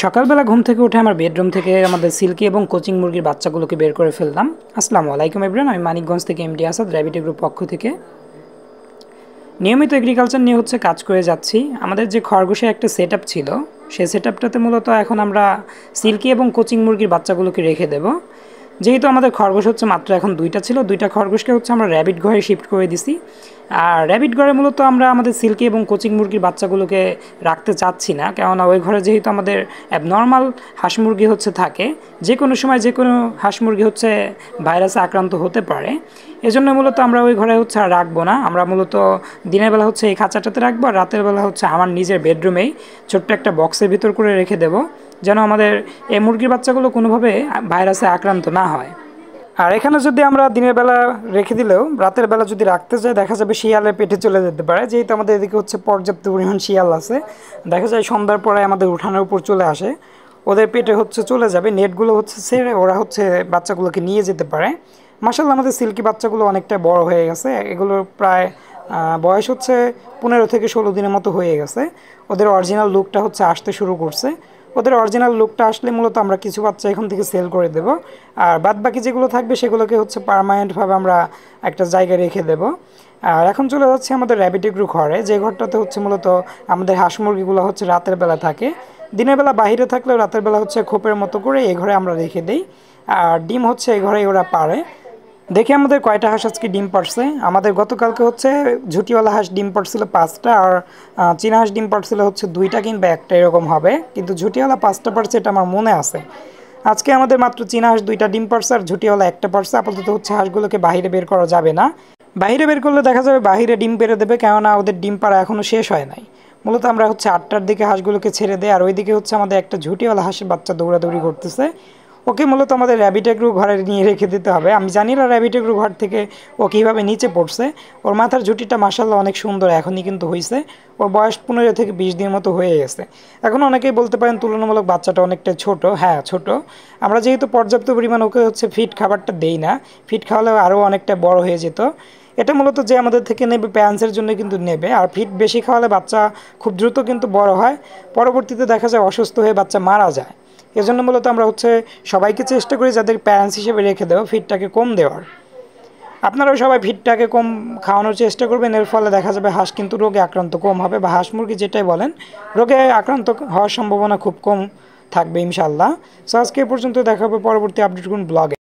সকালবেলা ঘুম থেকে উঠে আমার বেডরুম থেকে আমাদের সিল্কি এবং কোচিং মুরগির বাচ্চাগুলোকে বের করে ফেললাম। আসসালামু আলাইকুম এভরিওয়ান, আমি মানিকগঞ্জ থেকে এমডি আসাদ র্যাবিট গ্রুপ পক্ষ থেকে নিয়মিত এগ্রিকালচার নিয়ে কাজ করে যাচ্ছি। আমাদের যে খরগোশের একটা সেট ছিল, সেই সেট আপটাতে মূলত এখন আমরা সিল্কি এবং কোচিং মুরগির বাচ্চাগুলোকে রেখে দেব। যেহেতু আমাদের খরগোশ মাত্র এখন দুইটা ছিল, দুইটা খরগোশকে আমরা র্যাবিট ঘরে শিফট করে দিছি। আর র্যাবিট ঘরে মূলত আমরা আমাদের সিল্কি এবং কোচিং মুরগির বাচ্চাগুলোকে রাখতে চাচ্ছি না, কেননা ওই ঘরে যেহেতু আমাদের অ্যাবনর্মাল হাঁস মুরগি থাকে, যে কোনো সময় যে কোনো হাঁস মুরগি ভাইরাসে আক্রান্ত হতে পারে। এজন্য মূলত আমরা ওই ঘরে আর রাখবো না। আমরা মূলত দিনের বেলা এই খাঁচাটাতে রাখবো, আর রাতের বেলা আমার নিজের বেডরুমেই ছোট্ট একটা বক্সের ভিতর করে রেখে দেবো, যেন আমাদের এই মুরগির বাচ্চাগুলো কোনোভাবে ভাইরাসে আক্রান্ত না হয়। আর এখানে যদি আমরা দিনের বেলা রেখে দিলেও রাতের বেলা যদি রাখতে যাই, দেখা যাবে শিয়ালের পেটে চলে যেতে পারে। যেহেতু আমাদের এদিকে পর্যাপ্ত পরিমাণ শিয়াল আছে, দেখা যায় সন্ধ্যার পরে আমাদের উঠানের উপর চলে আসে, ওদের পেটে চলে যাবে, নেটগুলো ছেড়ে ওরা বাচ্চাগুলোকে নিয়ে যেতে পারে। মাশাআল্লাহ, আমাদের সিল্কি বাচ্চাগুলো অনেকটা বড় হয়ে গেছে। এগুলোর প্রায় বয়স 15 থেকে 16 দিনের মতো হয়ে গেছে। ওদের অরিজিনাল লুকটা আসতে শুরু করছে। ওদের অরিজিনাল লুকটা আসলে মূলত আমরা কিছু বাচ্চা এখান থেকে সেল করে দেব, আর বাদ বাকি যেগুলো থাকবে সেগুলোকে পার্মানেন্টভাবে আমরা একটা জায়গায় রেখে দেব। আর এখন চলে যাচ্ছে আমাদের র্যাবিট গ্রু ঘরে, যে ঘরটাতে মূলত আমাদের হাঁস মুরগিগুলো রাতের বেলা থাকে। দিনের বেলা বাইরে থাকলেও রাতের বেলা খোপের মতো করে এই ঘরে আমরা রেখে দিই। আর ডিম এই ঘরে ওরা পারে। দেখি আমাদের কয়টা হাঁস আজকে ডিম পারছে। আমাদের গতকালকে ঝুটিওয়ালা হাঁস ডিম পারছিল 5টা, আর চীনা হাঁস ডিম পারছিল 2টা কিংবা 1টা এরকম হবে, কিন্তু ঝুটিওয়ালা 5টা পারছে, এটা আমার মনে আছে। আজকে আমাদের মাত্র চীনা হাঁস 2টা ডিম পারছে আর ঝুটিওয়ালা 1টা পারছে। আপাতত হাঁসগুলোকে বাইরে বের করা যাবে না। বাইরে বের করলে দেখা যাবে বাইরে ডিম পেরে দেবে, কেননা ওদের ডিম পাড়া এখনও শেষ হয় নাই। মূলত আমরা 8টার দিকে হাঁসগুলোকে ছেড়ে দেয়, আর ওইদিকে আমাদের একটা ঝুটিওয়ালা হাঁসের বাচ্চা দৌড়াদৌড়ি করতেছে। ওকে মূলত আমাদের র্যাবিট গ্রু ঘরে নিয়ে রেখে দিতে হবে। আমি জানি না র্যাবিট গ্রু ঘর থেকে ও কীভাবে নিচে পড়ছে। ওর মাথার ঝুঁটিটা মাশাআল্লাহ অনেক সুন্দর এখনই কিন্তু হয়েছে। ওর বয়স 15 থেকে 20 দিনের মতো হয়ে গেছে। এখন অনেকেই বলতে পারেন তুলনামূলক বাচ্চাটা অনেকটা ছোট। হ্যাঁ, ছোট। আমরা যেহেতু পর্যাপ্ত পরিমাণ ওকে ফিড খাবারটা দেই না, ফিড খাওয়ালে আরও অনেকটা বড় হয়ে যেত। এটা মূলত যে আমাদের থেকে নেবে প্যারেন্টসের জন্য কিন্তু নেবে, আর ফিড বেশি খাওয়ালে বাচ্চা খুব দ্রুত কিন্তু বড় হয়, পরবর্তীতে দেখা যায় অসুস্থ হয়ে বাচ্চা মারা যায়। এজন্য মূলত আমরা সবাইকে চেষ্টা করি যাদের প্যারেন্টস হিসেবে রেখে দেওয়া, ফিডটাকে কম দেওয়ার। আপনারাও সবাই ফিডটাকে কম খাওয়ানোর চেষ্টা করবেন, এর ফলে দেখা যাবে হাঁস কিন্তু রোগে আক্রান্ত কম হবে, বা হাঁস মুরগি যেটাই বলেন, রোগে আক্রান্ত হওয়ার সম্ভাবনা খুব কম থাকবে ইনশাআল্লাহ। সো আজকে এ পর্যন্ত দেখা হবে পরবর্তী আপডেট কোন ব্লগে।